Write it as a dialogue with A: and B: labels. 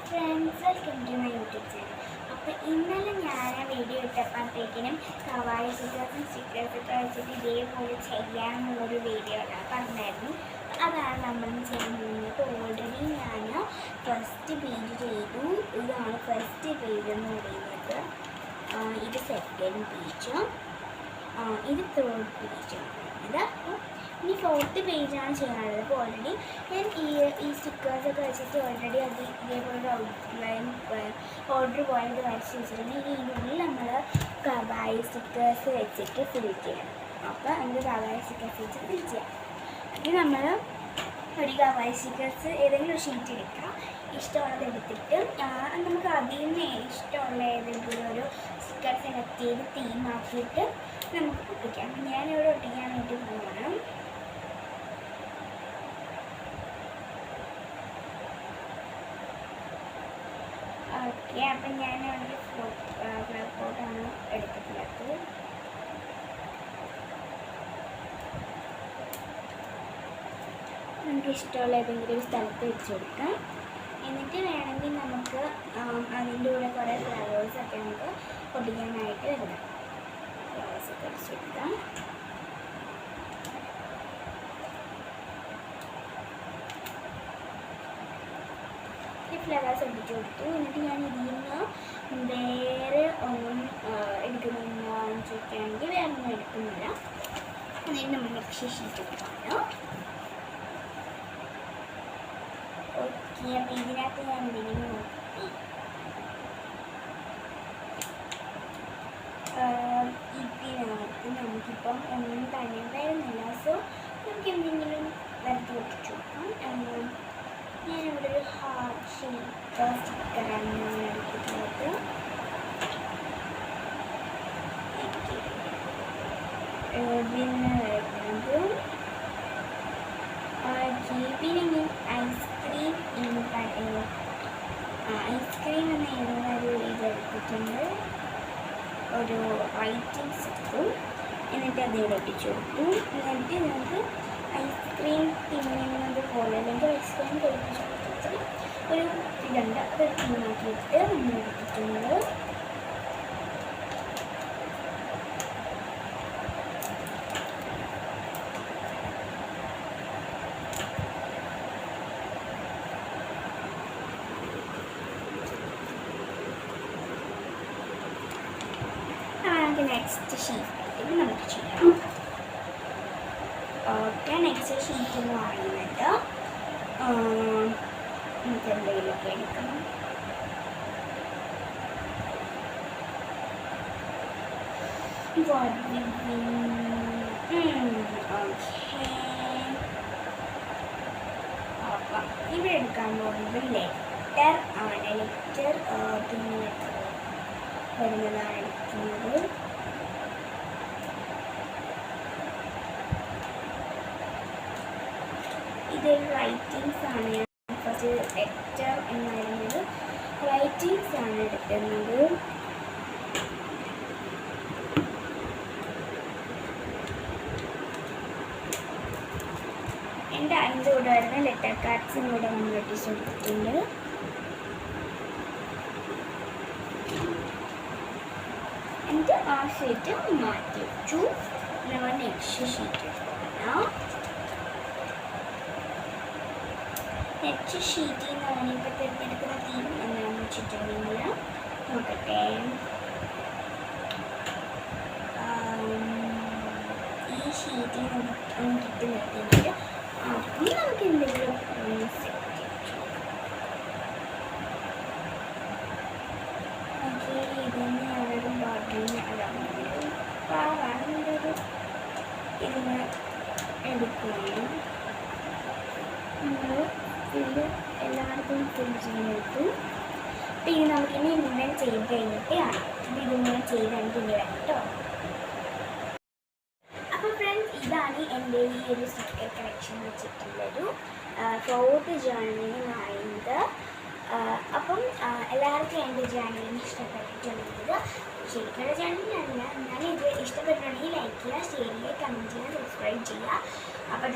A: friends, welcome to my YouTube channel. അപ്പോൾ ഇന്നലെ ഞാൻ വീഡിയോ ഇട്ടപ്പോഴത്തേക്കിനും കവായി സ്റ്റിക്കേഴ്സും സ്റ്റിക്കേഴ്സൊക്കെ വെച്ചിട്ട് ഇതേപോലെ ചെയ്യാമെന്നുള്ളൊരു വീഡിയോ പറഞ്ഞായിരുന്നു. അതാണ് നമ്മൾ ചെയ്യാൻ പോകുന്നത്. ഓൾറെഡി ഞാൻ ഫസ്റ്റ് പേജ് ചെയ്തു. ഇതാണ് ഫസ്റ്റ് പേജ് എന്ന് പറയുന്നത്. ഇത് സെക്കൻഡ് പേജ്, ഇത് തേർഡ് പേജാണ്. അപ്പോൾ ഇനി ഫോർത്ത് പേജാണ് ചെയ്യാനുള്ളത്. അപ്പോൾ ഓൾറെഡി ഞാൻ ഈ സ്റ്റിക്കേഴ്സൊക്കെ വെച്ചിട്ട് ഓൾറെഡി അത് ഇതേപോലെ ഔട്ട്ലൈൻ ഓർഡർ പോയത് വരച്ച് വെച്ചിട്ടുണ്ട്. ഇനി ഇതിനുള്ളിൽ നമ്മൾ കവായി സ്റ്റിക്കേഴ്സ് വെച്ചിട്ട് ഫിൽ ചെയ്യണം. അപ്പോൾ നമുക്ക് കവായി സ്റ്റിക്കേഴ്സ് വെച്ച് ഫിൽ ചെയ്യാം. അത് നമ്മൾ ഒരു കവായി സ്റ്റിക്കേഴ്സ് ഏതെങ്കിലും ഒരു ഷീറ്റ് എടുക്കുക, ഇഷ്ടമുള്ളത് എടുത്തിട്ട് നമുക്ക് അതിൽ നിന്ന് ഇഷ്ടമുള്ള ഏതെങ്കിലും ഒരു സ്റ്റിക്കർ സെലക്ട് ചെയ്ത് തീമാക്കിയിട്ട് നമുക്ക് ഒട്ടിക്കാം. ഞാനിവിടെ ഒട്ടിക്കാനായിട്ട് പോകണം. ഓക്കെ, അപ്പം ഞാൻ ഒരു ഫ്ലവർ പോട്ടാണ് എടുത്തിട്ടുള്ളത്. നമുക്ക് ഇഷ്ടമുള്ള ഏതെങ്കിലും ഒരു സ്ഥലത്ത് വെച്ച് കൊടുക്കാം. എന്നിട്ട് വേണമെങ്കിൽ നമുക്ക് അതിൻ്റെ കൂടെ കുറേ ഫ്ലവേഴ്സൊക്കെ നമുക്ക് ഒട്ടിക്കാനായിട്ട് വരുന്നത്. ഫ്ലവേഴ്സൊക്കെ വെച്ചെടുക്കാം. ഫ്ലവേഴ്സ് ഒട്ടിച്ച് കൊടുത്തു. എന്നിട്ട് ഞാൻ ഇതിൽ നിന്ന് വേറെ ഒന്നും എടുക്കുന്നുണ്ടെന്ന് ചോദിക്കുകയാണെങ്കിൽ വേറെ ഒന്നും എടുക്കുന്നില്ല. എന്നിട്ട് നമ്മൾ നെക്സ്റ്റ് ഷീറ്റ് എടുക്കാമല്ലോ. ഓക്കെ, അപ്പോൾ ഇതിനകത്ത് ഞാൻ എന്തെങ്കിലും നോക്കി ഇതിനകത്ത് നമുക്കിപ്പം ഒന്നും തന്നെ വരുന്നില്ല. സോ നമുക്ക് എന്തെങ്കിലും വരച്ച് ഒട്ടിച്ചു കൊടുക്കാം. ഞാനിവിടെ ഒരു ഹാർട്ട് ഷേപ്പ് സ്റ്റിക്കറാണ് ഞാൻ എടുത്തിട്ടുള്ളത്. പിന്നെ വരുന്നത് പിന്നെ ഐസ്ക്രീം ഐസ്ക്രീം എന്ന ഏതൊരു ഇതെടുത്തിട്ടുണ്ട്. ഒരു റൈറ്റിങ്സ് എടുത്തു. എന്നിട്ട് അതിവിടെ ഒട്ടിച്ചു കൊടുത്തു. എന്നിട്ട് നമുക്ക് ഐസ്ക്രീം തിന്നുന്നത് പോലെ അല്ലെങ്കിൽ ഐസ്ക്രീം കഴിപ്പിച്ചു കൊടുത്തിട്ട് ഒരു ഇതുണ്ട്, അത് തിന്നാക്കിയിട്ട് നമ്മൾ എടുത്തിട്ടുണ്ട്. നെക്സ്റ്റ് ഷീറ്റ് നമുക്ക് ചെയ്യാം. ഓക്കെ, നെക്സ്റ്റ് ഷീറ്റ് എന്ന് പറയുന്നത് നമുക്ക് എന്തെങ്കിലുമൊക്കെ എടുക്കണം. അപ്പം ഇവിടെ എടുക്കാൻ പോകുന്നത് ലെറ്റർ ആണ്. ലെറ്റർ പിന്നെ വരുന്നതാണ് എടുക്കുന്നത്. ഇത് റൈറ്റിങ്സ് ആണ്. ഫസ്റ്റ് ലെറ്റർ എന്ന് പറയുന്നത് റൈറ്റിങ്സ് ആണ് എടുക്കുന്നത്. എൻ്റെ അതിൻ്റെ കൂടെ വരുന്ന ലെറ്റർ കാർഡ്സും കൂടെ നമ്മൾ ഒട്ടിച്ച് കൊടുത്തിട്ടുണ്ട്. എന്നിട്ട് ആ ഷീറ്റ് മാറ്റി വെച്ചു. നമ്മൾ നെക്സ്റ്റ് ഷീറ്റ് എടുക്കണം. നെക്സ്റ്റ് ഷീറ്റിൽ നിന്ന് ഞാനിപ്പോൾ തിരഞ്ഞെടുക്കുന്ന തീം എന്താണെന്ന് വെച്ചിട്ടുണ്ടെങ്കിൽ നോക്കട്ടെ. ഈ ഷീറ്റിൽ നമുക്ക് കിട്ടുന്നത് അപ്പം നമുക്ക് എന്തെങ്കിലും ഇതിന് ഒരു ബോട്ടിലിന് പാവാണെന്നൊരു ഇതിന് എടുക്കുകയാണ്. നമ്മൾ ഇത് എല്ലായിടത്തും ഫിൽ ചെയ്തെടുത്തു. അപ്പോൾ ഇത് നമുക്കിനി ഇങ്ങനെ ചെയ്ത് കഴിഞ്ഞിട്ട് കാണാം. അപ്പോൾ ഇതിങ്ങനെ ചെയ്ത് എനിക്ക് ഇനി വരാം കേട്ടോ. അപ്പോൾ ഫ്രണ്ട്സ്, ഇതാണ് എൻ്റെ ഈ ഒരു സ്റ്റിക്കർ കളക്ഷൻ വെച്ചിട്ടുള്ളൊരു ഫോർത്ത് ജേർണലിന് പറയുന്നത്. അപ്പം എല്ലാവർക്കും എൻ്റെ ചാനലിന് ഇഷ്ടപ്പെട്ടിട്ടുണ്ടെങ്കിൽ ശരിക്കുള്ള ചാനലിനല്ല, എന്നാലും ഇത് ഇഷ്ടപ്പെട്ടിട്ടുണ്ടെങ്കിൽ ലൈക്ക് ചെയ്യുക, ഷെയർ ചെയ്യുക, കമൻറ്റ് ചെയ്യുക, സബ്സ്ക്രൈബ് ചെയ്യുക. അപ്പോൾ